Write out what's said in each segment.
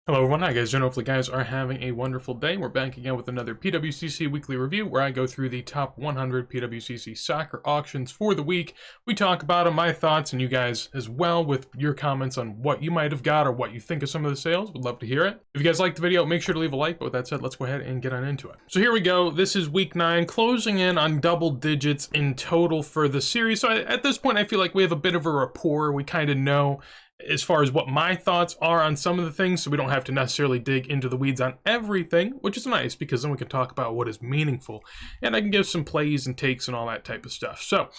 Hello everyone, how you guys doing? Hopefully guys are having a wonderful day. We're back again with another PWCC weekly review where I go through the top 100 PWCC soccer auctions for the week. We talk about them, my thoughts, and you guys as well with your comments on what you might have got or what you think of some of the sales. Would love to hear it. If you guys liked the video, make sure to leave a like, but with that said, let's go ahead and get on into it. So here we go. This is week 9, closing in on double digits in total for the series. So at this point, I feel like we have a bit of a rapport. We kind of know as far as what my thoughts are on some of the things, so we don't have to necessarily dig into the weeds on everything, which is nice because then we can talk about what is meaningful and I can give some plays and takes and all that type of stuff. So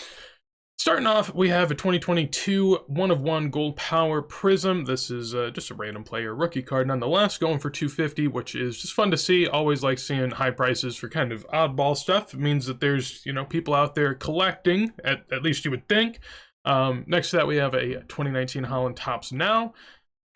starting off, we have a 2022 1/1 Gold Power Prism. This is just a random player rookie card nonetheless, going for $250, which is just fun to see. Always like seeing high prices for kind of oddball stuff. It means that there's, you know, people out there collecting, at least you would think. Next to that, we have a 2019 Holland Tops Now.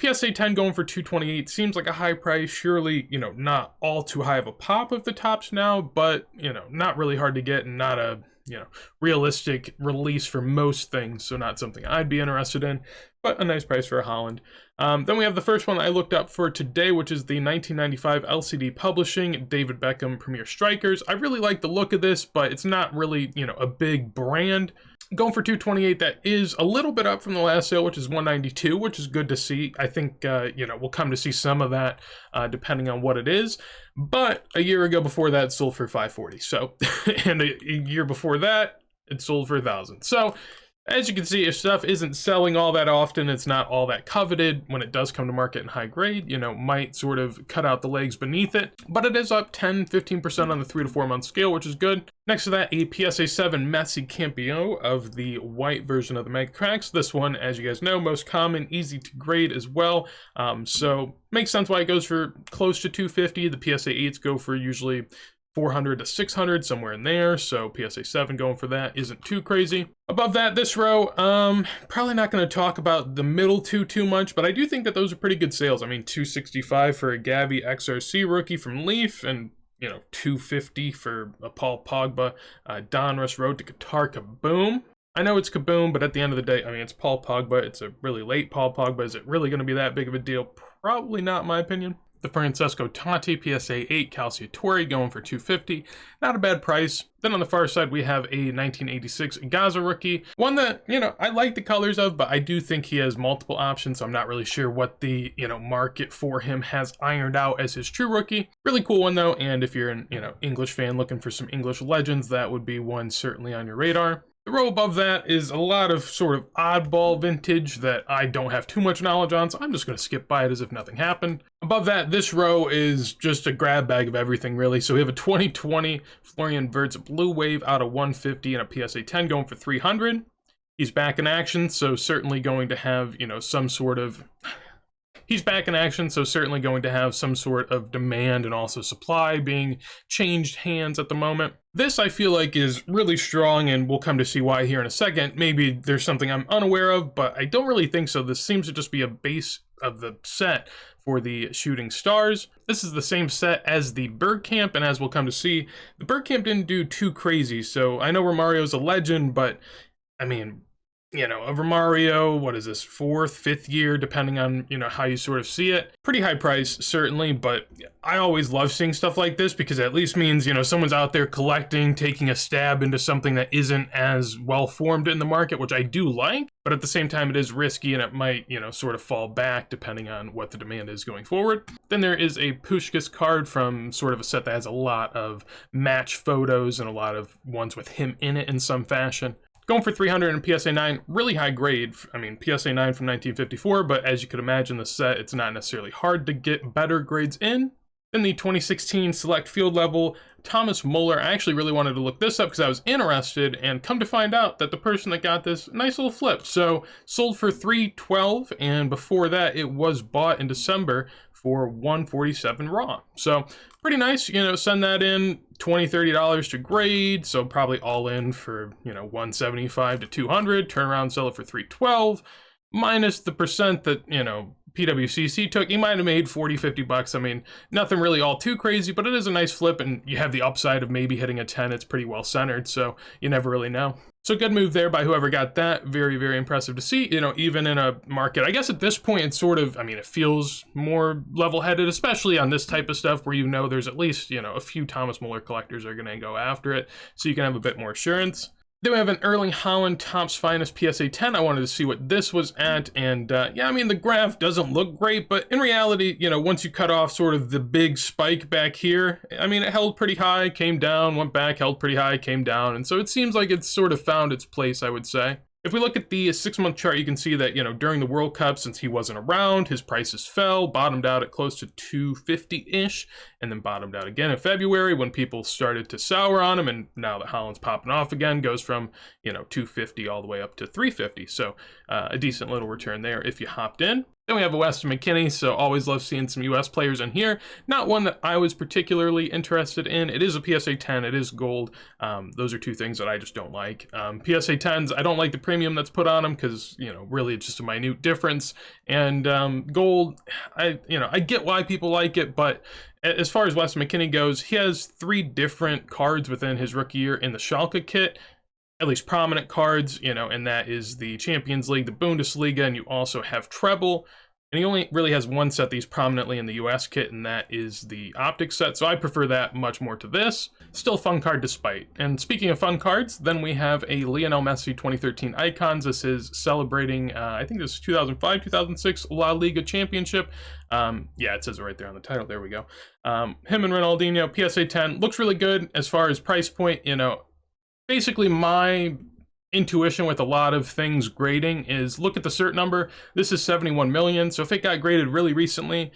PSA 10 going for $228 seems like a high price. Surely, you know, not all too high of a pop of the Tops Now, but, you know, not really hard to get and not a, you know, realistic release for most things. So not something I'd be interested in, but a nice price for a Holland. Then we have the first one that I looked up for today, which is the 1995 LCD Publishing David Beckham Premier Strikers. I really like the look of this, but it's not really, you know, a big brand. Going for $228, that is a little bit up from the last sale, which is $192, which is good to see. I think, you know, we'll come to see some of that depending on what it is. But a year ago before that, it sold for $540. So, and a year before that, it sold for $1,000. So, as you can see, if stuff isn't selling all that often, it's not all that coveted. When it does come to market in high grade, you know, might sort of cut out the legs beneath it. But it is up 10-15% on the 3 to 4 month scale, which is good. Next to that, a PSA 7 Messi Campion of the white version of the Mega Cracks. This one, as you guys know, most common, easy to grade as well. So makes sense why it goes for close to $250. The PSA 8s go for usually $400 to $600, somewhere in there. So PSA 7 going for that isn't too crazy. Above that, this row, probably not going to talk about the middle two too much, but I do think that those are pretty good sales. I mean, $265 for a Gavi XRC rookie from Leaf, and you know, $250 for a Paul Pogba Donruss Road to Qatar Kaboom. I know it's Kaboom, but at the end of the day, I mean, it's Paul Pogba. It's a really late Paul Pogba. Is it really going to be that big of a deal? Probably not, in my opinion. The Francesco Totti PSA 8 Calciatore going for $250. Not a bad price. Then on the far side, we have a 1986 Gaza rookie. One that, you know, I like the colors of, but I do think he has multiple options. So I'm not really sure what the, you know, market for him has ironed out as his true rookie. Really cool one though. And if you're an, you know, English fan looking for some English legends, that would be one certainly on your radar. The row above that is a lot of sort of oddball vintage that I don't have too much knowledge on, so I'm just going to skip by it as if nothing happened. Above that, this row is just a grab bag of everything, really. So we have a 2020 Florian Wirtz Blue Wave out of 150 and a PSA 10 going for $300. He's back in action, so certainly going to have, you know, some sort of... He's back in action, so certainly going to have some sort of demand and also supply being changed hands at the moment. This, I feel like, is really strong, and we'll come to see why here in a second. Maybe there's something I'm unaware of, but I don't really think so. This seems to just be a base of the set for the Shooting Stars. This is the same set as the Bergkamp, and as we'll come to see, the Bergkamp didn't do too crazy. So I know Romario's a legend, but, I mean... You know, a Romario, what is this, 4th, 5th year, depending on, you know, how you sort of see it. Pretty high price, certainly, but I always love seeing stuff like this because it at least means, you know, someone's out there collecting, taking a stab into something that isn't as well formed in the market, which I do like, but at the same time, it is risky and it might, you know, sort of fall back depending on what the demand is going forward. Then there is a Puskás card from sort of a set that has a lot of match photos and a lot of ones with him in it in some fashion. Going for $300 in PSA 9, really high grade. I mean, PSA 9 from 1954, but as you could imagine, the set, it's not necessarily hard to get better grades in. Then the 2016 Select Field Level Thomas Muller. I actually really wanted to look this up because I was interested, and come to find out that the person that got this, nice little flip. So, sold for $312, and before that, it was bought in December for $147 raw. So, pretty nice, you know, send that in, $20-$30 to grade, so probably all in for, you know, $175 to $200, turn around, sell it for $312, minus the percent that, you know, PWCC took, he might have made 40, 50 bucks. I mean, nothing really all too crazy, but it is a nice flip, and you have the upside of maybe hitting a 10. It's pretty well centered, so you never really know. So good move there by whoever got that. Very, very impressive to see, you know, even in a market. I guess at this point, it's sort of, I mean, it feels more level-headed, especially on this type of stuff where you know there's at least, you know, a few Thomas Muller collectors are going to go after it, so you can have a bit more assurance. Then we have an Erling Haaland Topps Finest PSA 10. I wanted to see what this was at, and yeah, I mean, the graph doesn't look great, but in reality, you know, once you cut off sort of the big spike back here, I mean, it held pretty high, came down, went back, held pretty high, came down, and so it seems like it's sort of found its place, I would say. If we look at the 6-month chart, you can see that, you know, during the World Cup, since he wasn't around, his prices fell, bottomed out at close to 250-ish, and then bottomed out again in February when people started to sour on him, and now that Haaland's popping off again, goes from, you know, 250 all the way up to 350, so a decent little return there if you hopped in. Then we have a Weston McKennie, so always love seeing some US players in here. Not one that I was particularly interested in. It is a PSA 10, it is gold. Those are two things that I just don't like. PSA 10s, I don't like the premium that's put on them because, you know, really it's just a minute difference. And gold, I get why people like it, but as far as Weston McKennie goes, he has 3 different cards within his rookie year in the Schalke kit. At least prominent cards, you know, and that is the Champions League, the Bundesliga, and you also have Treble. And he only really has one set that he's prominently in the US kit, and that is the Optic set, so I prefer that much more to this. Still a fun card despite. And speaking of fun cards, then we have a Lionel Messi 2013 Icons. This is celebrating, I think this is 2005-2006 La Liga Championship. Yeah, it says it right there on the title, there we go. Him and Ronaldinho, PSA 10, looks really good as far as price point, you know. Basically, my intuition with a lot of things grading is look at the cert number. This is 71 million, so if it got graded really recently,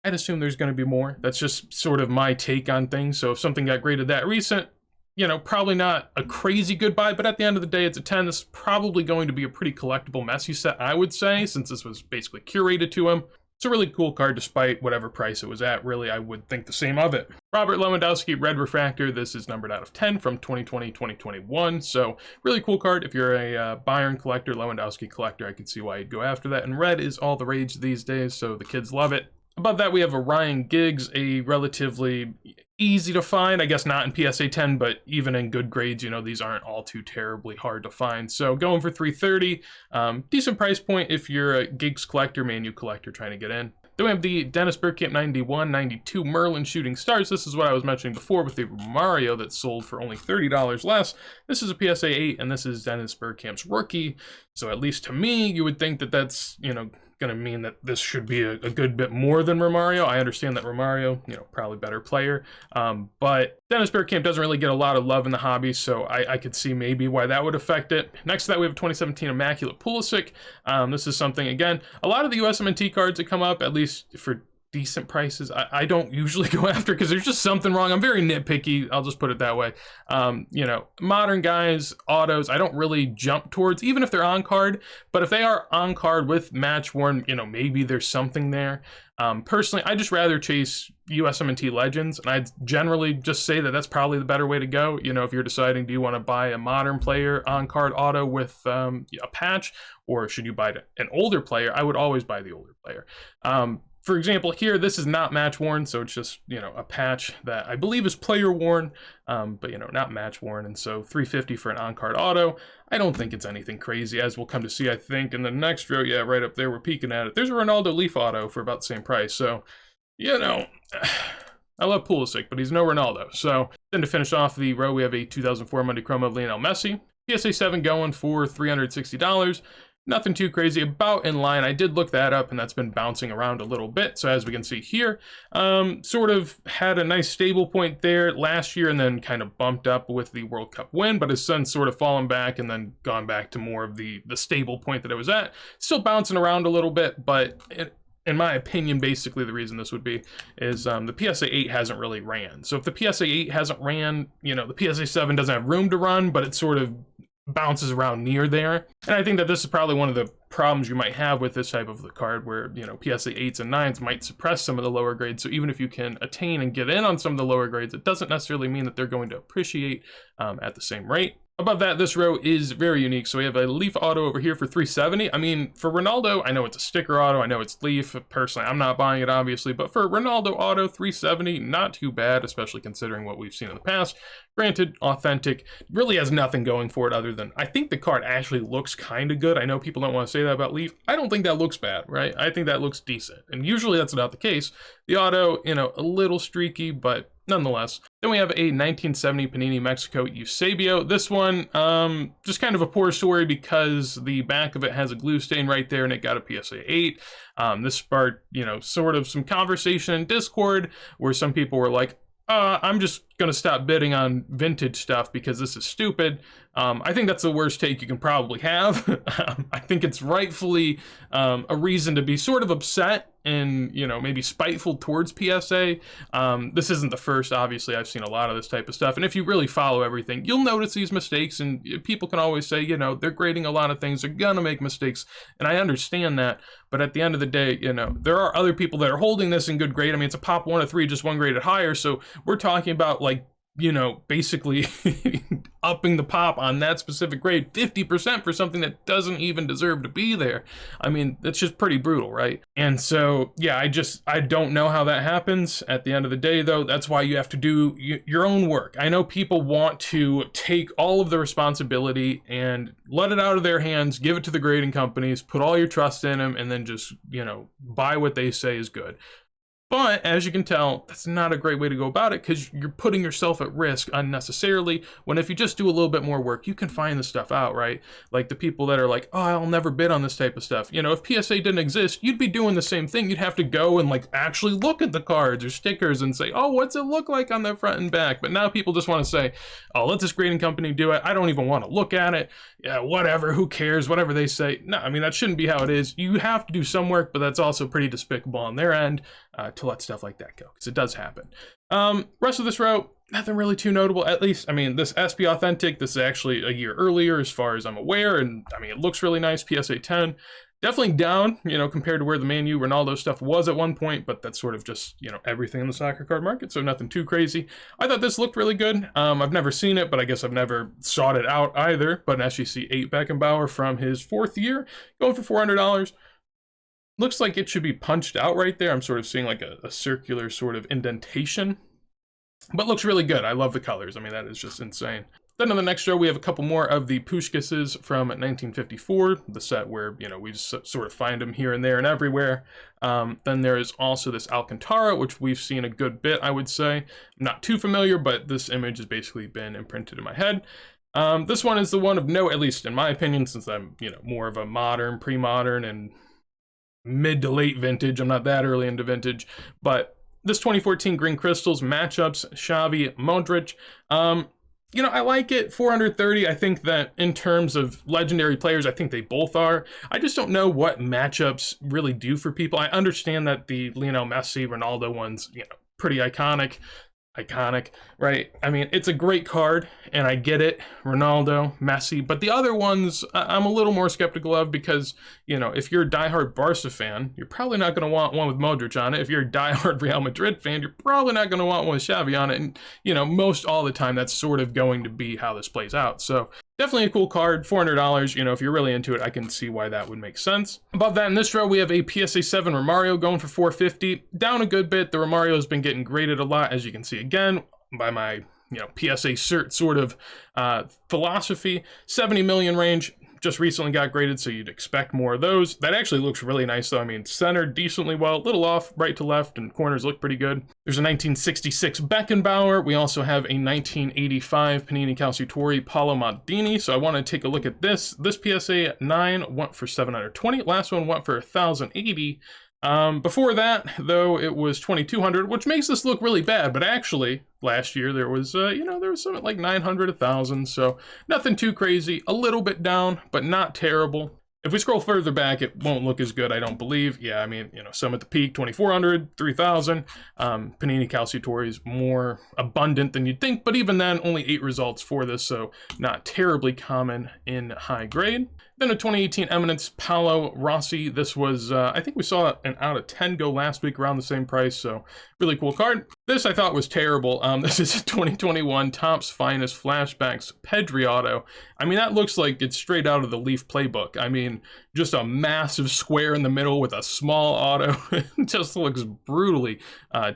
I'd assume there's going to be more. That's just sort of my take on things. So if something got graded that recent, you know, probably not a crazy good buy, but at the end of the day, it's a 10. This is probably going to be a pretty collectible Messi set, I would say, since this was basically curated to him. It's a really cool card despite whatever price it was at. Really, I would think the same of it. Robert Lewandowski Red Refractor. This is numbered out of 10 from 2020-2021. So really cool card. If you're a Bayern collector, Lewandowski collector, I could see why you'd go after that. And red is all the rage these days, so the kids love it. Above that, we have a Ryan Giggs, a relatively easy to find, I guess not in PSA 10, but even in good grades, you know, these aren't all too terribly hard to find. So going for 330, decent price point if you're a Giggs collector, Man U collector trying to get in. Then we have the Dennis Bergkamp 91-92 Merlin Shooting Stars. This is what I was mentioning before with the Mario that sold for only $30 less. This is a PSA 8, and this is Dennis Bergkamp's rookie. So at least to me, you would think that that's, you know, going to mean that this should be a good bit more than Romario. I understand that Romario, you know, probably better player, but Dennis Bergkamp doesn't really get a lot of love in the hobby, so I could see maybe why that would affect it. Next to that, we have a 2017 Immaculate Pulisic. This is something, again, a lot of the USMNT cards that come up, at least for decent prices, I don't usually go after because there's just something wrong. I'm very nitpicky, I'll just put it that way. You know, modern guys, autos, I don't really jump towards, even if they're on card, but if they are on card with match worn, you know, maybe there's something there. Personally, I just rather chase USMNT Legends, and I'd generally just say that that's probably the better way to go. You know, if you're deciding, do you want to buy a modern player on card auto with a patch, or should you buy an older player? I would always buy the older player. For example, here, this is not match worn, so it's just, you know, a patch that I believe is player worn, but, you know, not match worn. And so $350 for an on-card auto, I don't think it's anything crazy, as we'll come to see, I think, in the next row. Yeah, right up there, we're peeking at it. There's a Ronaldo Leaf auto for about the same price. So, you know, I love Pulisic, but he's no Ronaldo. So then to finish off the row, we have a 2004 Monday Chrome of Lionel Messi. PSA 7 going for $360. Nothing too crazy, about in line. I did look that up, and that's been bouncing around a little bit. So as we can see here, sort of had a nice stable point there last year and then kind of bumped up with the World Cup win, but has since sort of fallen back and then gone back to more of the stable point that it was at. Still bouncing around a little bit, but in my opinion, basically the reason this would be is the PSA 8 hasn't really ran. So if the PSA 8 hasn't ran, you know, the PSA 7 doesn't have room to run, but it sort of bounces around near there. And I think that this is probably one of the problems you might have with this type of the card where, you know, PSA 8s and 9s might suppress some of the lower grades. So even if you can attain and get in on some of the lower grades, it doesn't necessarily mean that they're going to appreciate at the same rate. Above that, this row is very unique. So we have a Leaf auto over here for 370. I mean, for Ronaldo, I know it's a sticker auto. I know it's Leaf. Personally, I'm not buying it, obviously. But for Ronaldo auto, 370, not too bad, especially considering what we've seen in the past. Granted, authentic, really has nothing going for it other than, I think the card actually looks kind of good. I know people don't want to say that about Leaf. I don't think that looks bad, right? I think that looks decent. And usually that's not the case. The auto, you know, a little streaky, but nonetheless. Then we have a 1970 Panini Mexico Eusebio. This one, just kind of a poor story because the back of it has a glue stain right there and it got a PSA 8. This sparked, you know, sort of some conversation in Discord where some people were like, I'm just going to stop bidding on vintage stuff because this is stupid. I think that's the worst take you can probably have. I think it's rightfully a reason to be sort of upset and, you know, maybe spiteful towards PSA. This isn't the first, obviously. I've seen a lot of this type of stuff. And if you really follow everything, you'll notice these mistakes. And people can always say, you know, they're grading a lot of things. They're going to make mistakes. And I understand that. But at the end of the day, you know, there are other people that are holding this in good grade. I mean, it's a pop 1 of 3, just one graded higher. So we're talking about, like, you know, basically upping the pop on that specific grade 50% for something that doesn't even deserve to be there. I mean, that's just pretty brutal, right? And so, yeah, I don't know how that happens. At the end of the day, though, that's why you have to do your own work. I know people want to take all of the responsibility and let it out of their hands, give it to the grading companies, put all your trust in them, and then just, you know, buy what they say is good. But as you can tell, that's not a great way to go about it because you're putting yourself at risk unnecessarily when if you just do a little bit more work, you can find the stuff out, right? Like the people that are like, oh, I'll never bid on this type of stuff. You know, if PSA didn't exist, you'd be doing the same thing. You'd have to go and like actually look at the cards or stickers and say, oh, what's it look like on the front and back? But now people just want to say, oh, let this grading company do it. I don't even want to look at it. Yeah, whatever, who cares, whatever they say. No, I mean, that shouldn't be how it is. You have to do some work, but that's also pretty despicable on their end. To let stuff like that go, because it does happen. Rest of this row, nothing really too notable. At least, I mean, this SP Authentic, this is actually a year earlier as far as I'm aware, and I mean, it looks really nice, PSA 10. Definitely down, you know, compared to where the Man U Ronaldo stuff was at one point, but that's sort of just, you know, everything in the soccer card market, so nothing too crazy. I thought this looked really good. I've never seen it, but I guess I've never sought it out either, but an SGC 8 Beckenbauer from his 4th year, going for $400. Looks like it should be punched out right there. I'm sort of seeing like a circular sort of indentation, but looks really good. I love the colors. I mean, that is just insane. Then on the next row, we have a couple more of the Puskas's from 1954, the set where, you know, we just sort of find them here and there and everywhere. Then there is also this Alcantara, which we've seen a good bit, I would say. I'm not too familiar, but this image has basically been imprinted in my head. This one is the one of note, at least in my opinion, since I'm, you know, more of a modern, pre-modern, and mid to late vintage. I'm not that early into vintage, but this 2014 Green Crystals matchups, Xavi, Modric. You know, I like it. 430. I think that in terms of legendary players, I think they both are. I just don't know what matchups really do for people. I understand that the Lionel Messi, Ronaldo ones, you know, pretty iconic, right? I mean, it's a great card, and I get it, Ronaldo, Messi, but the other ones I'm a little more skeptical of because, you know, if you're a diehard Barca fan, you're probably not going to want one with Modric on it. If you're a diehard Real Madrid fan, you're probably not going to want one with Xavi on it, and, you know, most all the time, that's sort of going to be how this plays out. So definitely a cool card, $400, you know, if you're really into it, I can see why that would make sense. Above that in this row, we have a PSA 7 Romario going for $450, down a good bit. The Romario has been getting graded a lot, as you can see again, by my, you know, PSA cert sort of philosophy. 70 million range, just recently got graded, so you'd expect more of those. That actually looks really nice, though. I mean, centered decently well, a little off right to left, and corners look pretty good. There's a 1966 Beckenbauer. We also have a 1985 Panini Calciatori Paolo Maldini, so I want to take a look at this. This PSA 9 went for 720. Last one went for 1,080. Before that, though, it was 2,200, which makes this look really bad, but actually, last year there was, you know, there was something like 900, 1,000, so nothing too crazy, a little bit down, but not terrible. If we scroll further back, it won't look as good, I don't believe. Yeah, I mean, you know, some at the peak, 2,400, 3,000. Panini Calciatori is more abundant than you'd think, but even then, only 8 results for this, so not terribly common in high grade. Then a 2018 Eminence Paolo Rossi. This was, I think we saw an out of 10 go last week around the same price, so really cool card. This I thought was terrible. This is a 2021 Topps Finest Flashbacks Pedri auto. I mean, that looks like it's straight out of the Leaf playbook. I mean, just a massive square in the middle with a small auto. It just looks brutally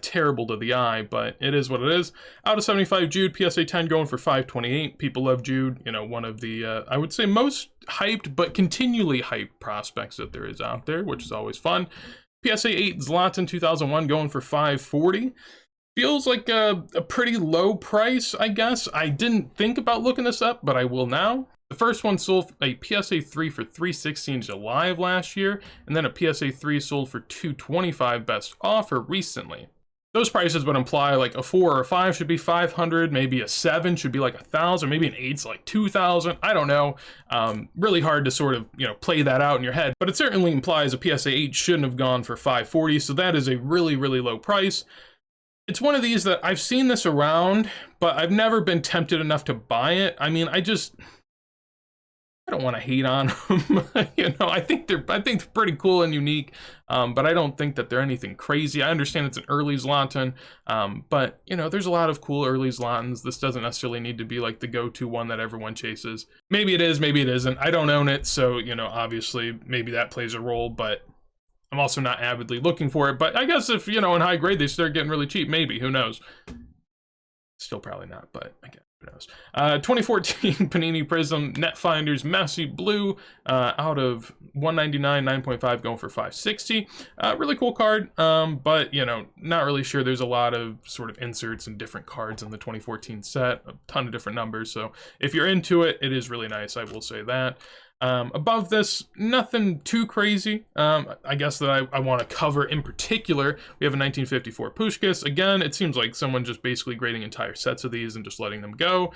terrible to the eye, but it is what it is. Out of 75 Jude, PSA 10 going for 528. People love Jude, you know, one of the, I would say most hyped but continually hyped prospects that there is out there, which is always fun. PSA 8 Zlatan 2001 going for 540. Feels like a pretty low price, I guess. I didn't think about looking this up, but I will now. The first one sold a PSA 3 for $360 in July of last year, and then a PSA 3 sold for $225 best offer recently. Those prices would imply like a 4 or a 5 should be 500, maybe a 7 should be like 1,000, maybe an 8's like 2,000. I don't know. Really hard to sort of, you know, play that out in your head, but it certainly implies a PSA 8 shouldn't have gone for 540, so that is a really, really low price. It's one of these that I've seen this around, but I've never been tempted enough to buy it. I mean, I don't want to hate on them. You know, I think they're pretty cool and unique, but I don't think that they're anything crazy. I understand it's an early Zlatan, but you know, there's a lot of cool early Zlatans. This doesn't necessarily need to be like the go-to one that everyone chases. Maybe it is, maybe it isn't. I don't own it, so you know, obviously maybe that plays a role, but I'm also not avidly looking for it. But I guess if, you know, in high grade they start getting really cheap, maybe, who knows? Still probably not, but I guess. Who knows? 2014 Panini Prism Netfinders Messi Blue out of 199, 9.5 going for 560. Really cool card, but you know, not really sure. There's a lot of sort of inserts and different cards in the 2014 set, a ton of different numbers. So if you're into it, it is really nice. I will say that. Above this, nothing too crazy. I guess that I want to cover in particular. We have a 1954 Puskás. Again, it seems like someone just basically grading entire sets of these and just letting them go.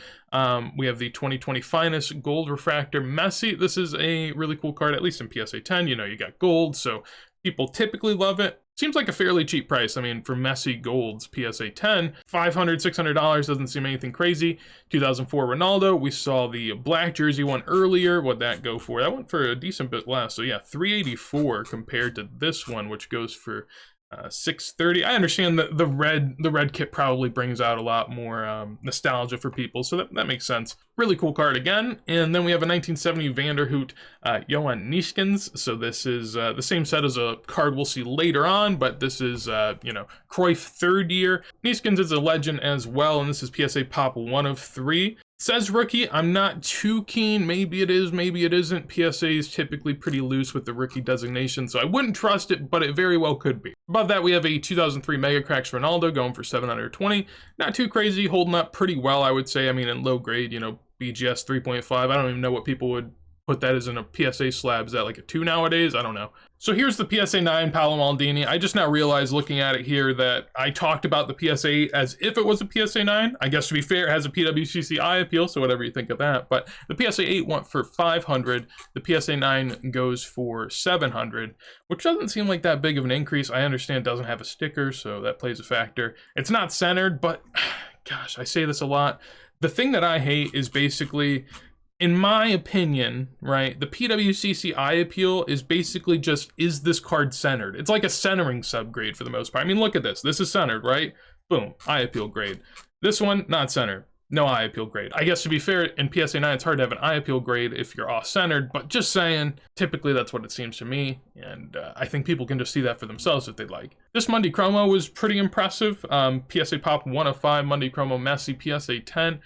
We have the 2020 Finest Gold Refractor Messi. This is a really cool card, at least in PSA 10. You know, you got gold, so people typically love it. Seems like a fairly cheap price. I mean, for Messi Gold's PSA 10, $500, $600 doesn't seem anything crazy. 2004 Ronaldo, we saw the black jersey one earlier. What'd that go for? That went for a decent bit less. So yeah, $384 compared to this one, which goes for $630. I understand that the red kit probably brings out a lot more nostalgia for people, so that makes sense. Really cool card again. And then we have a 1970 Vanderhoot Johan Neeskens. So this is the same set as a card we'll see later on, but this is you know, Cruyff third year. Neeskens is a legend as well, and this is PSA Pop 1 of 3. Says rookie, I'm not too keen. Maybe it is, maybe it isn't. PSA is typically pretty loose with the rookie designation, so I wouldn't trust it, but it very well could be. Above that, we have a 2003 Mega Cracks Ronaldo going for $720. Not too crazy, holding up pretty well, I would say. I mean, in low grade, you know, BGS 3.5. I don't even know what people would put that as in a PSA slab. Is that like a 2 nowadays? I don't know. So here's the PSA 9 Paolo Maldini. I just now realized looking at it here that I talked about the PSA 8 as if it was a PSA 9. I guess to be fair, it has a PWCC eye appeal, so whatever you think of that. But the PSA 8 went for $500. The PSA 9 goes for $700, which doesn't seem like that big of an increase. I understand it doesn't have a sticker, so that plays a factor. It's not centered, but gosh, I say this a lot. The thing that I hate is basically, in my opinion, right, the PWCC eye appeal is basically just, is this card centered? It's like a centering subgrade for the most part. I mean, look at this. This is centered, right? Boom, eye appeal grade. This one, not centered. No eye appeal grade. I guess to be fair, in PSA 9, it's hard to have an eye appeal grade if you're off-centered, but just saying, typically that's what it seems to me, and I think people can just see that for themselves if they'd like. This Monday Chromo was pretty impressive. PSA Pop 1 of 5, Monday Chromo Messi, PSA 10,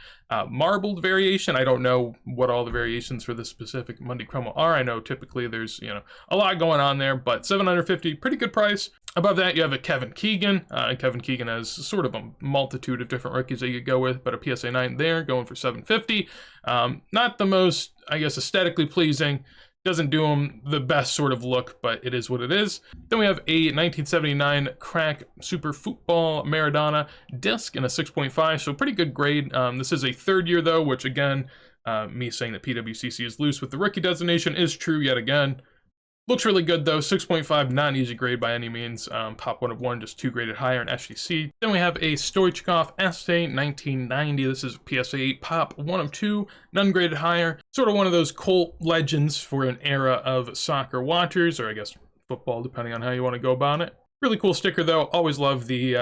marbled variation. I don't know what all the variations for this specific Monday Chromo are. I know typically there's, you know, a lot going on there, but $750, pretty good price. Above that, you have a Kevin Keegan. Kevin Keegan has sort of a multitude of different rookies that you could go with, but a PSA 9 there, going for $750. Not the most, I guess, aesthetically pleasing. Doesn't do them the best sort of look, but it is what it is. Then we have a 1979 Crack Super Football Maradona disc in a 6.5, so pretty good grade. This is a third year, though, which, again, me saying that PWCC is loose with the rookie designation is true yet again. Looks really good though, 6.5, not an easy grade by any means. Pop 1 of 1, just 2 graded higher in SGC. Then we have a Stoichkov Este 1990. This is PSA 8 Pop 1 of 2, none graded higher. Sort of one of those cult legends for an era of soccer watchers, or I guess football, depending on how you want to go about it. Really cool sticker though. Always love the,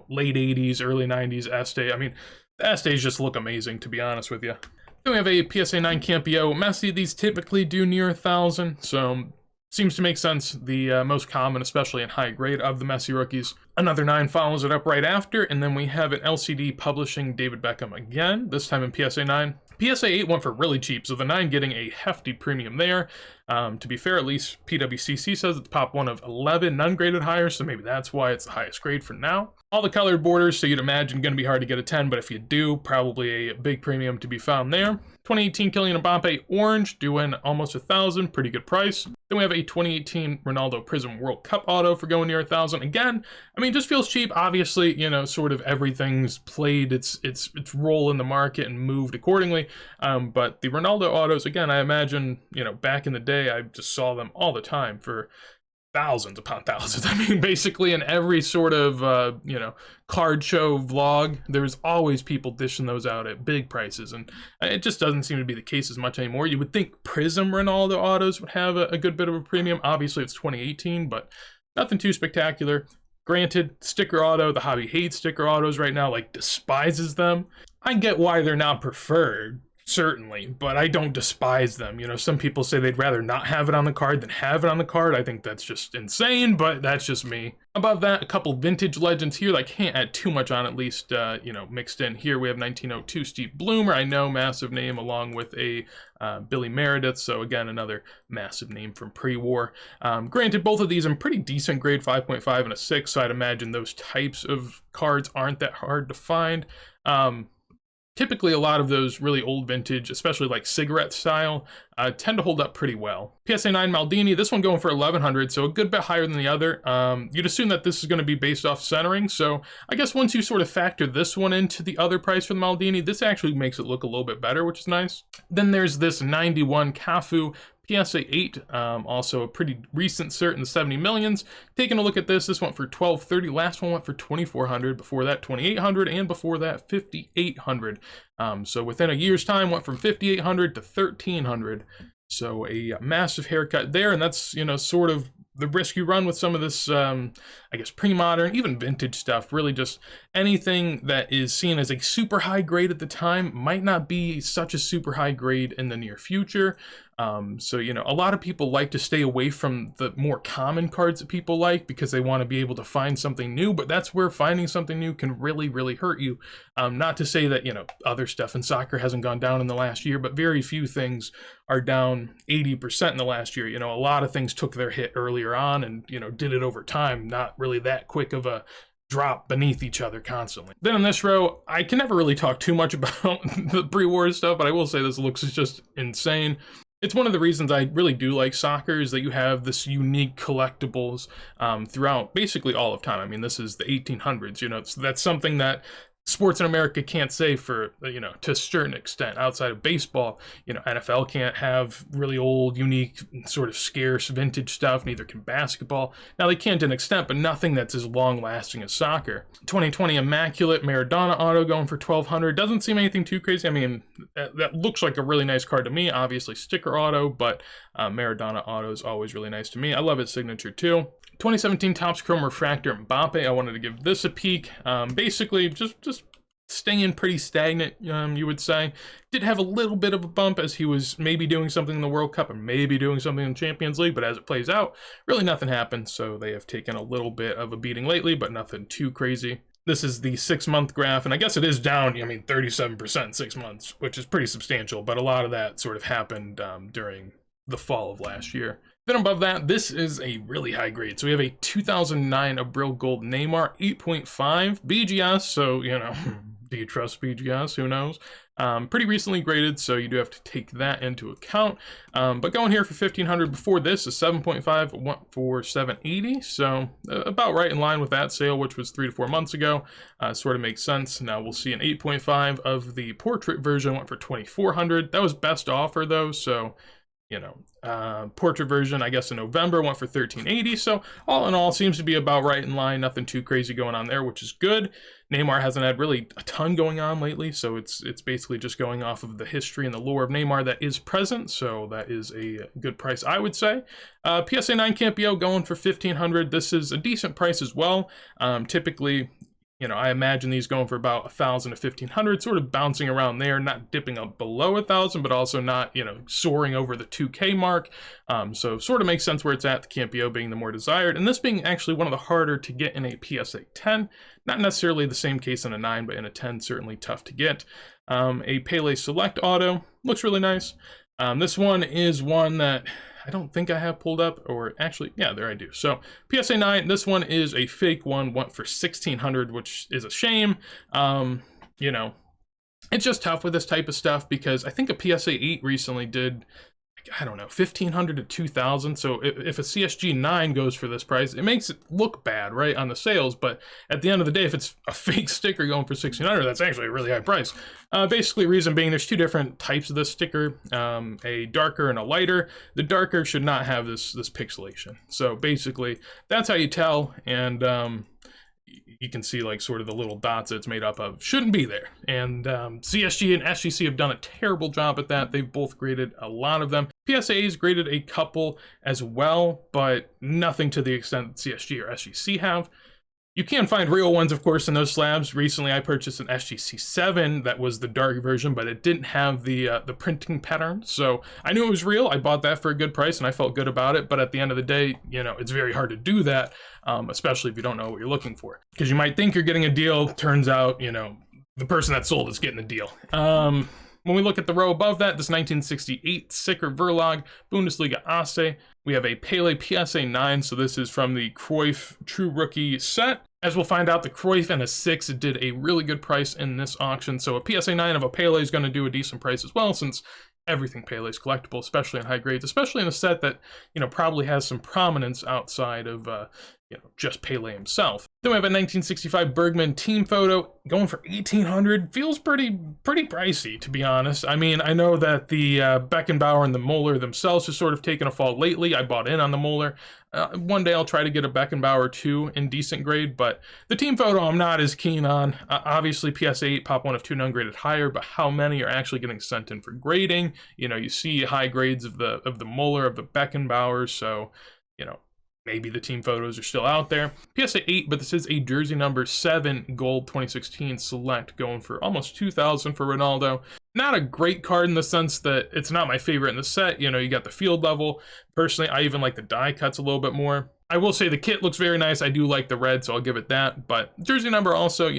late 80s, early 90s Este. I mean, the Estes just look amazing, to be honest with you. Then we have a PSA 9 Campio Messi. These typically do near 1,000, so seems to make sense. The most common, especially in high grade, of the Messi rookies. Another 9 follows it up right after, and then we have an LCD Publishing David Beckham again, this time in PSA 9. PSA 8 went for really cheap, so the 9 getting a hefty premium there. To be fair, at least PWCC says it's Pop 1 of 11, none graded higher, so maybe that's why it's the highest grade for now. All the colored borders, so you'd imagine going to be hard to get a 10, but if you do, probably a big premium to be found there. 2018 Kylian Mbappe Orange, doing almost 1,000, pretty good price. Then we have a 2018 Ronaldo Prism World Cup auto for going near 1,000. Again, I mean, just feels cheap. Obviously, sort of everything's played its role in the market and moved accordingly. But the Ronaldo autos, again, I imagine, back in the day, I just saw them all the time for thousands upon thousands. I mean, basically in every sort of, card show vlog, there's always people dishing those out at big prices, and it just doesn't seem to be the case as much anymore. You would think Prism Ronaldo autos would have a good bit of a premium. Obviously, it's 2018, but nothing too spectacular. Granted, sticker auto, the hobby hates sticker autos right now, like despises them. I get why they're not preferred, certainly, but I don't despise them. Some people say they'd rather not have it on the card than have it on the card. I think that's just insane, but that's just me. Above that, a couple vintage legends here that I can't add too much on, at least, mixed in here. We have 1902 Steve Bloomer, I know, massive name, along with a Billy Meredith, so again, another massive name from pre-war. Granted, both of these in pretty decent grade, 5.5 and a 6, so I'd imagine those types of cards aren't that hard to find. Typically, a lot of those really old vintage, especially like cigarette style, tend to hold up pretty well. PSA 9 Maldini, this one going for 1,100, so a good bit higher than the other. You'd assume that this is going to be based off centering, so I guess once you sort of factor this one into the other price for the Maldini, this actually makes it look a little bit better, which is nice. Then there's this 91 Cafu PSA 8, also a pretty recent cert in the 70 millions. Taking a look at this went for 1,230. Last one went for 2,400. Before that, 2,800, and before that, 5,800. So within a year's time, went from 5,800 to 1,300. So a massive haircut there, and that's sort of the risk you run with some of this, I guess, pre-modern, even vintage stuff. Really just anything that is seen as a super high grade at the time might not be such a super high grade in the near future. So, a lot of people like to stay away from the more common cards that people like because they want to be able to find something new, but that's where finding something new can really, really hurt you. Not to say that, other stuff in soccer hasn't gone down in the last year, but very few things are down 80% in the last year. A lot of things took their hit earlier on and, did it over time, not really that quick of a drop beneath each other constantly. Then in this row, I can never really talk too much about the pre-war stuff, but I will say this looks just insane. It's one of the reasons I really do like soccer is that you have this unique collectibles throughout basically all of time. I mean, this is the 1800s, so that's something that sports in America can't say for, to a certain extent. Outside of baseball, NFL can't have really old, unique, sort of scarce vintage stuff, neither can basketball. Now, they can to an extent, but nothing that's as long-lasting as soccer. 2020 Immaculate Maradona auto going for 1,200. Doesn't seem anything too crazy. I mean, that looks like a really nice card to me. Obviously, sticker auto, but Maradona auto is always really nice to me. I love its signature, too. 2017 Topps Chrome Refractor Mbappe. I wanted to give this a peek. Basically, just staying pretty stagnant, you would say. Did have a little bit of a bump as he was maybe doing something in the World Cup and maybe doing something in the Champions League, but as it plays out, really nothing happened. So they have taken a little bit of a beating lately, but nothing too crazy. This is the 6-month graph, and I guess it is down, 37% in 6 months, which is pretty substantial, but a lot of that sort of happened during the fall of last year. Then above that, this is a really high grade. So we have a 2009 Abril Gold Neymar 8.5 BGS. So, do you trust BGS? Who knows? Pretty recently graded, so you do have to take that into account. But going here for 1,500 before this, a 7.5 went for 780. So about right in line with that sale, which was 3 to 4 months ago. Sort of makes sense. Now we'll see an 8.5 of the portrait version went for 2,400. That was best offer though, so portrait version, I guess in November, went for 1380. So all in all, seems to be about right in line. Nothing too crazy going on there, which is good. Neymar hasn't had really a ton going on lately, so it's basically just going off of the history and the lore of Neymar that is present. So that is a good price, I would say. PSA 9 Campio going for 1500. This is a decent price as well. Typically, I imagine these going for about 1,000 to 1,500, sort of bouncing around there, not dipping up below 1,000, but also not, soaring over the 2K mark. So sort of makes sense where it's at, the Campio being the more desired, and this being actually one of the harder to get in a PSA 10. Not necessarily the same case in a 9, but in a 10, certainly tough to get. A Pele Select Auto, looks really nice. This one is one that I don't think I have pulled up, or actually, yeah, there I do. So PSA 9, this one is a fake one, went for 1,600, which is a shame. It's just tough with this type of stuff because I think a PSA 8 recently did, I don't know, 1,500 to 2,000. So if a CSG 9 goes for this price, it makes it look bad, right, on the sales. But at the end of the day, if it's a fake sticker going for 1,600, that's actually a really high price. Basically, reason being, there's two different types of this sticker, a darker and a lighter. The darker should not have this pixelation. So basically, that's how you tell. And you can see like sort of the little dots that it's made up of shouldn't be there. And CSG and SGC have done a terrible job at that. They've both graded a lot of them. PSA's graded a couple as well, but nothing to the extent that CSG or SGC have. You can find real ones, of course, in those slabs. Recently, I purchased an SGC 7 that was the dark version, but it didn't have the printing pattern. So I knew it was real. I bought that for a good price, and I felt good about it. But at the end of the day, it's very hard to do that, especially if you don't know what you're looking for. Because you might think you're getting a deal. Turns out, the person that sold is getting the deal. When we look at the row above that, this 1968 Sicker Verlag Bundesliga Ace, we have a Pele PSA 9, so this is from the Cruyff True Rookie set. As we'll find out, the Cruyff and a 6 did a really good price in this auction, so a PSA 9 of a Pele is going to do a decent price as well, since everything Pele is collectible, especially in high grades, especially in a set that, probably has some prominence outside of, just Pele himself. Then we have a 1965 Bergman team photo going for 1,800. Feels pretty pricey, to be honest. I mean, I know that the Beckenbauer and the Moeller themselves have sort of taken a fall lately. I bought in on the Moeller. One day I'll try to get a Beckenbauer 2 in decent grade, but the team photo I'm not as keen on. Obviously, PSA 8 Pop 1 of 2 ungraded higher, but how many are actually getting sent in for grading? You see high grades of the Moeller, of the Beckenbauer, so, maybe the team photos are still out there. PSA 8, but this is a jersey number 7 gold 2016 select going for almost 2,000 for Ronaldo. Not a great card in the sense that it's not my favorite in the set. You got the field level. Personally, I even like the die cuts a little bit more. I will say the kit looks very nice. I do like the red, so I'll give it that. But jersey number also,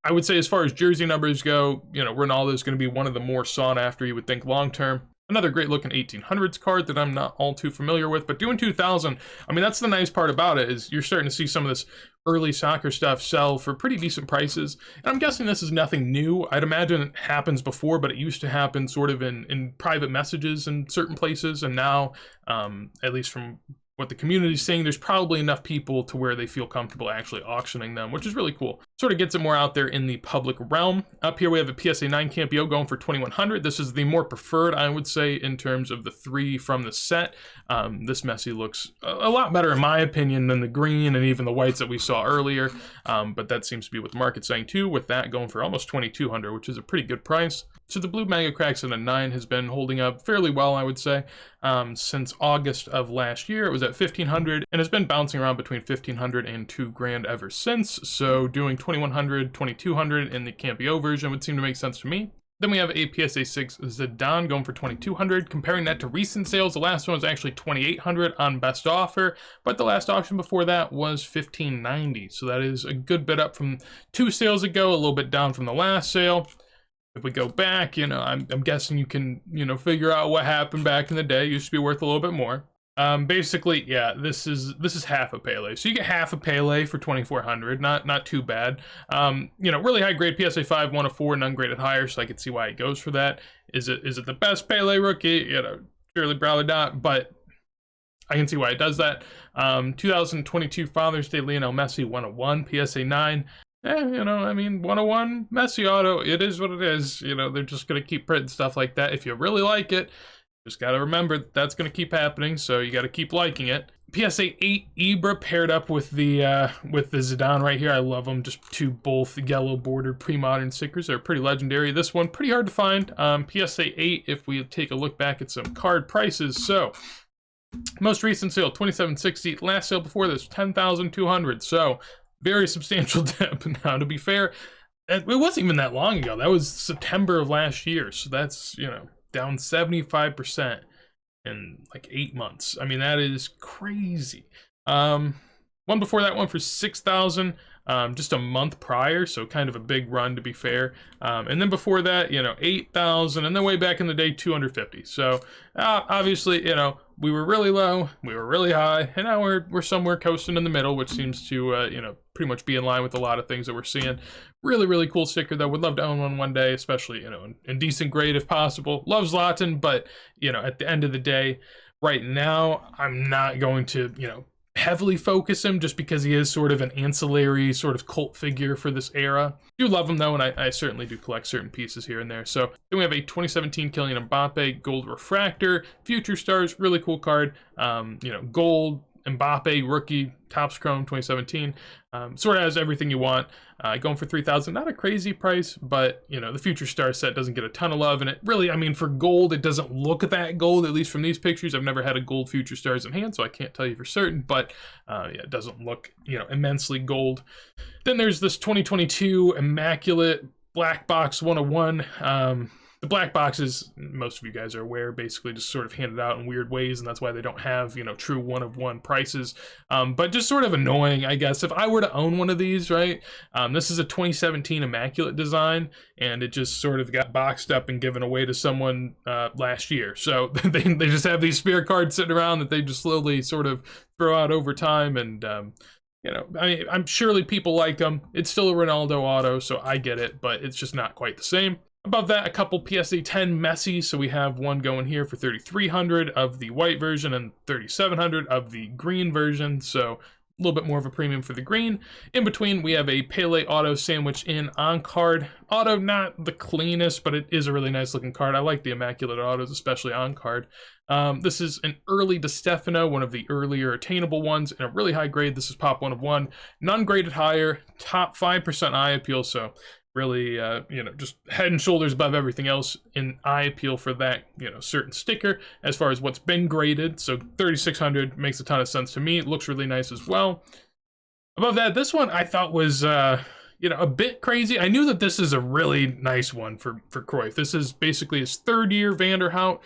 I would say as far as jersey numbers go, Ronaldo is going to be one of the more sought after, you would think, long term. Another great looking 1800s card that I'm not all too familiar with, but doing 2,000, I mean, that's the nice part about it, is you're starting to see some of this early soccer stuff sell for pretty decent prices. And I'm guessing this is nothing new. I'd imagine it happens before, but it used to happen sort of in private messages in certain places. And now, at least from what the community's saying, there's probably enough people to where they feel comfortable actually auctioning them, which is really cool. Sort of gets it more out there in the public realm. Up here we have a PSA 9 Campio going for 2,100. This is the more preferred, I would say, in terms of the 3 from the set. This Messi looks a lot better in my opinion than the green and even the whites that we saw earlier, but that seems to be what the market's saying too, with that going for almost 2,200, which is a pretty good price. So the blue Mega Cracks in a 9 has been holding up fairly well, I would say. Since August of last year, it was at 1,500 and has been bouncing around between 1,500 and $2,000 ever since. So doing 2,100, 2,200 in the Campio version would seem to make sense to me. Then we have a PSA 6 Zidane going for 2,200. Comparing that to recent sales, the last one was actually 2,800 on best offer, but the last auction before that was 1,590. So that is a good bit up from 2 sales ago, a little bit down from the last sale. If we go back, I'm guessing you can, figure out what happened back in the day. It used to be worth a little bit more. Basically, yeah, this is half a Pele. So you get half a Pele for 2,400, not too bad. Really high grade PSA 5, 1 of 4, and ungraded higher, so I can see why it goes for that. Is it the best Pele rookie? Surely probably not, but I can see why it does that. 2022 Father's Day Lionel Messi 101 PSA 9. 101 Messi auto, it is what it is. They're just going to keep printing stuff like that. If you really like it, Just got to remember that's going to keep happening, so you got to keep liking it. PSA 8 Ibra paired up with the Zidane right here. I love them. Just two both yellow bordered pre-modern stickers. They're pretty legendary. This one pretty hard to find. PSA 8, if we take a look back at some card prices. So most recent sale, $27.60. Last sale before this, $10,200. So very substantial dip. Now, to be fair, it wasn't even that long ago. That was September of last year. So that's, you know, down 75% in like 8 months. I mean, that is crazy. One before that one for $6,000, just a month prior, so kind of a big run, to be fair. And then before that, you know, $8,000, and then way back in the day, $250. So obviously, you know, we were really low, we were really high, and now we're somewhere coasting in the middle, which seems to you know, pretty much be in line with a lot of things that we're seeing. Really, really cool sticker though. Would love to own one day, especially, you know, in decent grade if possible. Love Zlatan, but, you know, at the end of the day, right now, I'm not going to, you know, heavily focus him just because he is sort of an ancillary sort of cult figure for this era. Do love him though, and I certainly do collect certain pieces here and there. So then we have a 2017 Kylian Mbappe gold refractor, Future Stars, really cool card. You know, gold Mbappe rookie, Topps Chrome 2017. Sort of has everything you want. Going for $3,000, not a crazy price, but you know, the Future Star set doesn't get a ton of love, and it really, I mean, for gold, it doesn't look that gold, at least from these pictures. I've never had a gold Future Stars in hand, so I can't tell you for certain, but yeah, it doesn't look, you know, immensely gold. Then there's this 2022 Immaculate Black Box 101. The black boxes, most of you guys are aware, basically just sort of handed out in weird ways, and that's why they don't have, you know, true one-of-one prices. But just sort of annoying, I guess. If I were to own one of these, right, this is a 2017 Immaculate design, and it just sort of got boxed up and given away to someone last year. So they just have these spare cards sitting around that they just slowly sort of throw out over time, and you know, I mean, I'm surely people like them. It's still a Ronaldo auto, so I get it, but it's just not quite the same. Above that, a couple PSA 10 Messi, so we have one going here for $3,300 of the white version and $3,700 of the green version, so a little bit more of a premium for the green. In between, we have a Pele auto sandwich in on card. Auto, not the cleanest, but it is a really nice looking card. I like the Immaculate autos, especially on card. This is an early Di Stefano, one of the earlier attainable ones, and a really high grade. This is pop 1 of 1, none graded higher, top 5% eye appeal, so really, you know, just head and shoulders above everything else in eye appeal for that, you know, certain sticker as far as what's been graded. So 3,600 makes a ton of sense to me. It looks really nice as well. Above that, this one I thought was, you know, a bit crazy. I knew that this is a really nice one for Cruyff. This is basically his 3rd year Van der Hout.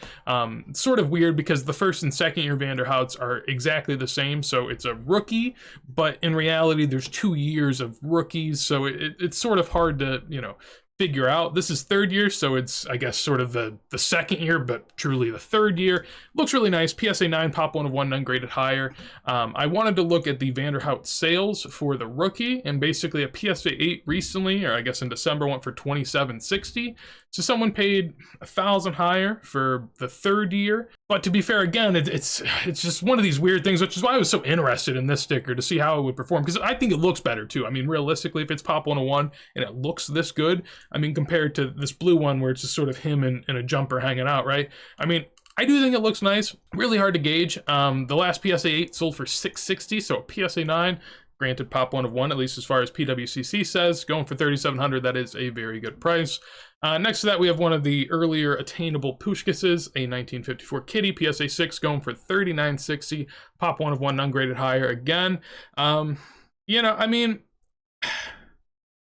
It's sort of weird because the 1st and 2nd year Van der Houts are exactly the same. So it's a rookie, but in reality, there's 2 years of rookies. So it's sort of hard to, you know, figure out. This is 3rd year, so it's, I guess, sort of the 2nd year, but truly the 3rd year. Looks really nice. PSA 9, pop 1 of 1, none graded higher. I wanted to look at the Van der Hout sales for the rookie, and basically a PSA 8 recently, or I guess in December, went for $27.60. So someone paid $1,000 higher for the 3rd year. But to be fair, again, it's just one of these weird things, which is why I was so interested in this sticker to see how it would perform, because I think it looks better too. I mean, realistically, if it's pop 101 and it looks this good, I mean, compared to this blue one where it's just sort of him in a jumper hanging out, right? I mean, I do think it looks nice. Really hard to gauge. The last PSA 8 sold for $660, so a PSA 9, granted pop 1 of 1, at least as far as PWCC says, going for $3,700. That is a very good price. Next to that, we have one of the earlier attainable Pushkases, a 1954 Kitty, PSA 6, going for $39.60, pop 1 of 1, ungraded higher again. You know, I mean,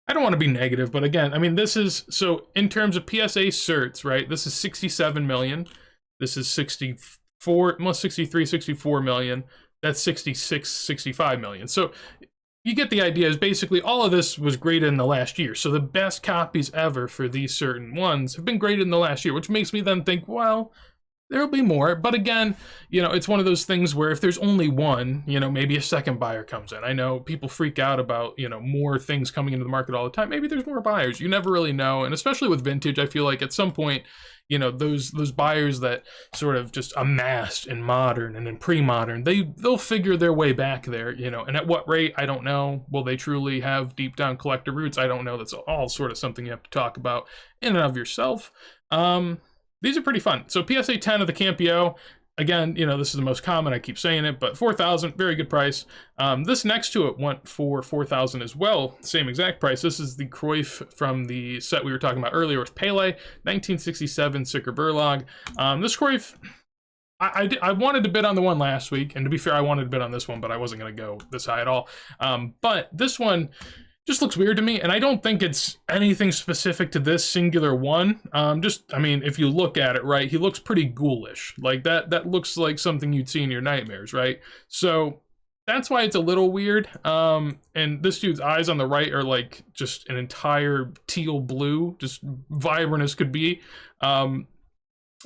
I don't want to be negative, but again, I mean, this is, so in terms of PSA certs, right, this is 67 million. This is 64, well, 63, 64 million. That's 66, 65 million. So you get the idea. Is basically all of this was graded in the last year. So the best copies ever for these certain ones have been graded in the last year, which makes me then think, well, there'll be more. But again, you know, it's one of those things where if there's only one, you know, maybe a second buyer comes in. I know people freak out about, you know, more things coming into the market all the time. Maybe there's more buyers. You never really know. And especially with vintage, I feel like at some point, you know, those buyers that sort of just amassed in modern and in pre-modern, they'll figure their way back there, you know, and at what rate, I don't know. Will they truly have deep down collector roots? I don't know. That's all sort of something you have to talk about in and of yourself. these are pretty fun. So PSA 10 of the Campio. Again, this is the most common, I keep saying it, but 4,000, very good price. This next to it went for 4,000 as well, same exact price. This is the Cruyff from the set we were talking about earlier with Pele, 1967 Sicker Verlag. This Cruyff, I wanted to bid on the one last week, and to be fair, I wanted to bid on this one, but I wasn't going to go this high at all. But this one just looks weird to me, and I don't think it's anything specific to this singular one. I mean, if you look at it, right, he looks pretty ghoulish. Like, that looks like something you'd see in your nightmares, right? So that's why it's a little weird. And this dude's eyes on the right are like just an entire teal blue, just vibrant as could be.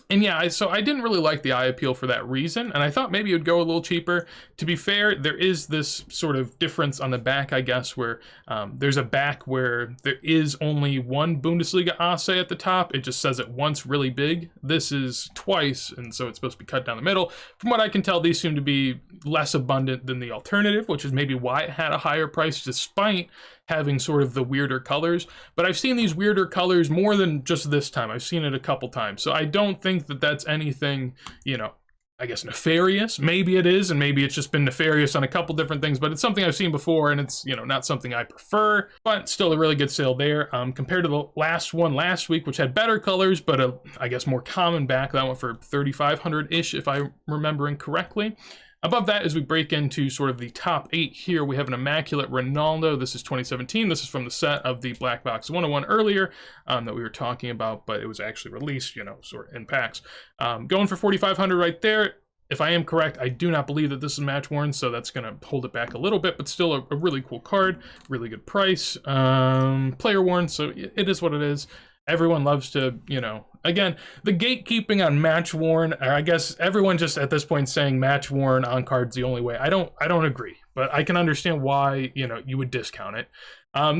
And yeah, so I didn't really like the eye appeal for that reason, and I thought maybe it would go a little cheaper. To be fair, there is this sort of difference on the back, I guess, where there's a back where there is only one Bundesliga Asse at the top. It just says it once really big. This is twice, and so it's supposed to be cut down the middle. From what I can tell, these seem to be less abundant than the alternative, which is maybe why it had a higher price despite having sort of the weirder colors. But I've seen these weirder colors more than just this time. I've seen it a couple times. So I don't think that that's anything, I guess nefarious. Maybe it is, and maybe it's just been nefarious on a couple different things, but it's something I've seen before, and it's, not something I prefer, but still a really good sale there. Compared to the last one last week, which had better colors, but I guess more common back, that went for 3,500-ish, if I'm remembering correctly. Above that, as we break into sort of the top 8 here, we have an Immaculate Ronaldo. This is 2017. This is from the set of the Black Box 101 earlier that we were talking about, but it was actually released, sort of in packs. Going for 4,500 right there. If I am correct, I do not believe that this is match worn, so that's going to hold it back a little bit, but still a really cool card, really good price. Player worn, so it is what it is. Everyone loves to, again, the gatekeeping on match worn, or I guess everyone just at this point saying match worn on cards the only way. I don't agree, but I can understand why, you would discount it.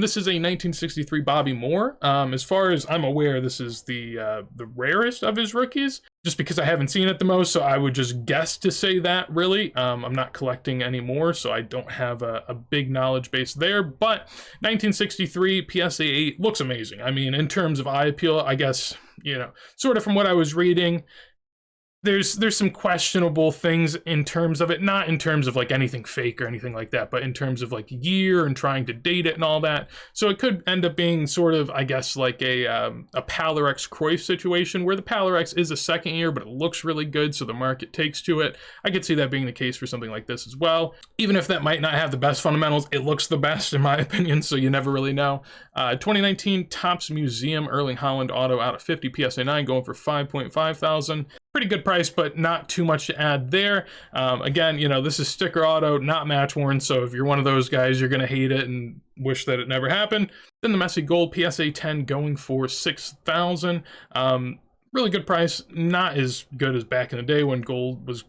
This is a 1963 Bobby Moore. As far as I'm aware, this is the rarest of his rookies, just because I haven't seen it the most, so I would just guess to say that, really. I'm not collecting anymore, so I don't have a big knowledge base there, but 1963 PSA 8 looks amazing. I mean, in terms of eye appeal, I guess, sort of from what I was reading, there's some questionable things in terms of it, not in terms of like anything fake or anything like that, but in terms of like year and trying to date it and all that. So it could end up being sort of, I guess, like a Palarex Cruyff situation where the Palarex is a second year, but it looks really good, so the market takes to it. I could see that being the case for something like this as well. Even if that might not have the best fundamentals, it looks the best in my opinion, so you never really know. 2019 Topps Museum Erling Haaland auto out of 50 PSA 9 going for 5.5 thousand. Pretty good price, but not too much to add there. Again, this is sticker auto, not match worn, so if you're one of those guys, you're going to hate it and wish that it never happened. Then the Messi Gold PSA 10 going for 6,000. Really good price, not as good as back in the day when gold was,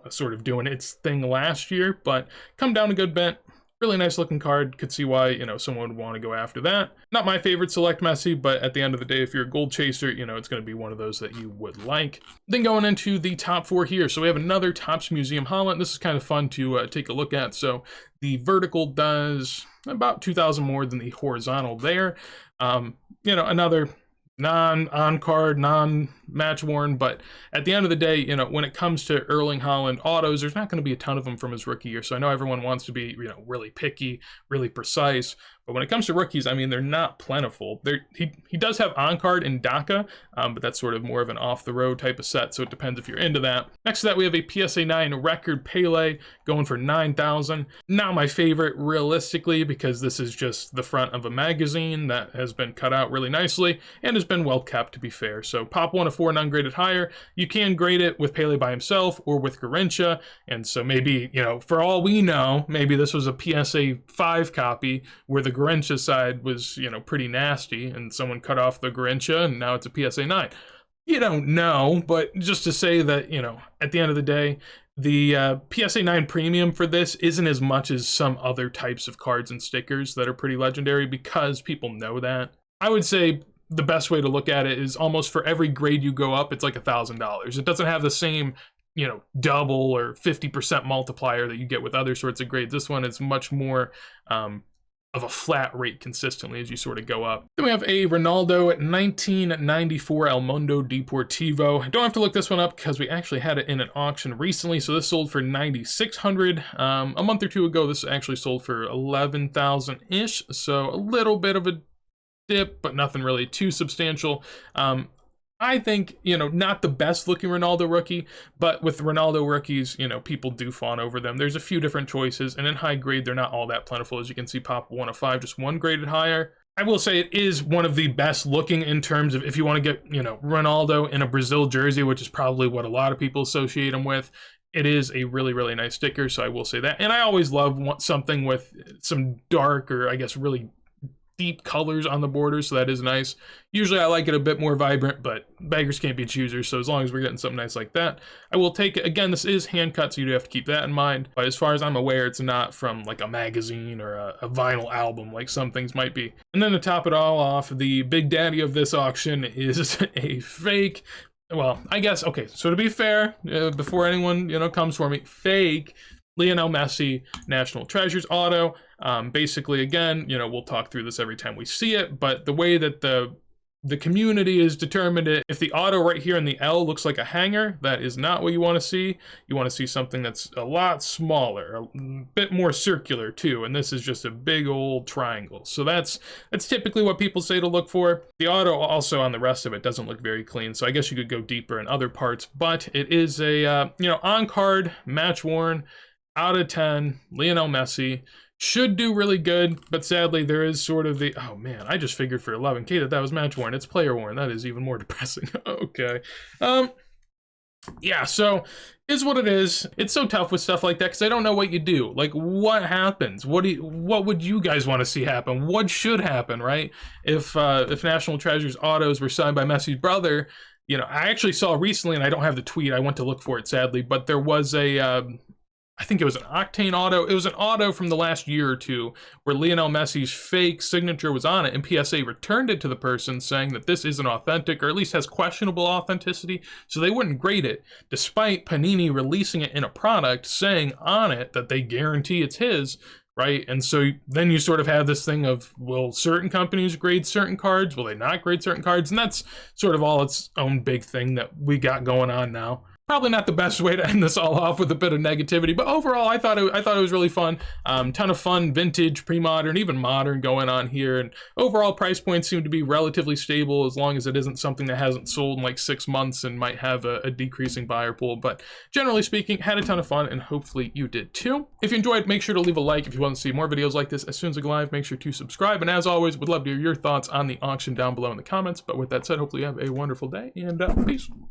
sort of doing its thing last year, but come down a good bit. Really nice looking card. Could see why, someone would want to go after that. Not my favorite select Messi, but at the end of the day, if you're a gold chaser, it's going to be one of those that you would like. Then going into the top 4 here. So we have another Topps Museum Haaland. This is kind of fun to take a look at. So the vertical does about 2,000 more than the horizontal there. Another non-on-card, non-match worn, but at the end of the day, when it comes to Erling Haaland autos, there's not going to be a ton of them from his rookie year, so I know everyone wants to be, really picky, really precise, but when it comes to rookies, I mean, they're not plentiful. He does have on-card in DACA, but that's sort of more of an off-the-road type of set, so it depends if you're into that. Next to that, we have a PSA 9 record Pele going for 9,000. Not my favorite, realistically, because this is just the front of a magazine that has been cut out really nicely, and has been well kept, to be fair. So pop 1 of 4 non-graded higher. You can grade it with Pele by himself or with Garrincha, and so maybe, for all we know, maybe this was a PSA 5 copy where the Garrincha side was, pretty nasty, and someone cut off the Garrincha, and now it's a PSA 9. You don't know, but just to say that, at the end of the day, the PSA 9 premium for this isn't as much as some other types of cards and stickers that are pretty legendary because people know that. I would say the best way to look at it is almost for every grade you go up, it's like $1,000. It doesn't have the same, double or 50% multiplier that you get with other sorts of grades. This one is much more of a flat rate consistently as you sort of go up. Then we have a Ronaldo 1994 El Mundo Deportivo. I don't have to look this one up because we actually had it in an auction recently. So this sold for 9,600. A month or two ago, this actually sold for 11,000-ish. So a little bit of a dip, but nothing really too substantial. I think, you know, not the best looking Ronaldo rookie, but with Ronaldo rookies, you know, people do fawn over them. There's a few different choices, and in high grade, they're not all that plentiful. As you can see, pop 1 of 5, just one graded higher. I will say it is one of the best looking in terms of if you want to get, you know, Ronaldo in a Brazil jersey, which is probably what a lot of people associate him with. It is a really, really nice sticker, so I will say that. And I always love something with some dark or I guess really deep colors on the borders, so that is nice. Usually I like it a bit more vibrant, but beggars can't be choosers, so as long as we're getting something nice like that, I will take it. Again, this is hand cut, so you do have to keep that in mind, but as far as I'm aware, it's not from like a magazine or a vinyl album like some things might be. And then to top it all off, the big daddy of this auction is a fake, well, I guess, okay, so to be fair, before anyone, you know, comes for me, fake Lionel Messi National Treasures auto. Basically, again, you know, we'll talk through this every time we see it, but the way that the community is determined, if the auto right here in the L looks like a hanger, that is not what you want to see. You want to see something that's a lot smaller, a bit more circular too, and this is just a big old triangle. So that's typically what people say to look for. The auto also on the rest of it doesn't look very clean, so I guess you could go deeper in other parts, but it is a, you know, on-card, match-worn, out of 10, Lionel Messi. Should do really good, but sadly there is sort of the, oh man, I just figured for 11K that was match worn. It's player worn. That is even more depressing. Okay. Yeah, so is what it is. It's so tough with stuff like that because I don't know what you do. Like, what happens? What would you guys want to see happen? What should happen, right? If National Treasures autos were signed by Messi's brother, you know, I actually saw recently, and I don't have the tweet. I went to look for it sadly, but there was a I think it was an Octane auto. It was an auto from the last year or two where Lionel Messi's fake signature was on it, and PSA returned it to the person saying that this isn't authentic, or at least has questionable authenticity, so they wouldn't grade it, despite Panini releasing it in a product saying on it that they guarantee it's his, right? And so then you sort of have this thing of, will certain companies grade certain cards? Will they not grade certain cards? And that's sort of all its own big thing that we got going on now. Probably not the best way to end this all off with a bit of negativity, but overall, I thought it was really fun. Ton of fun, vintage, pre-modern, even modern going on here, and overall price points seem to be relatively stable as long as it isn't something that hasn't sold in like 6 months and might have a decreasing buyer pool. But generally speaking, had a ton of fun, and hopefully you did too. If you enjoyed, make sure to leave a like. If you want to see more videos like this as soon as I go live, make sure to subscribe. And as always, would love to hear your thoughts on the auction down below in the comments. But with that said, hopefully you have a wonderful day, and peace.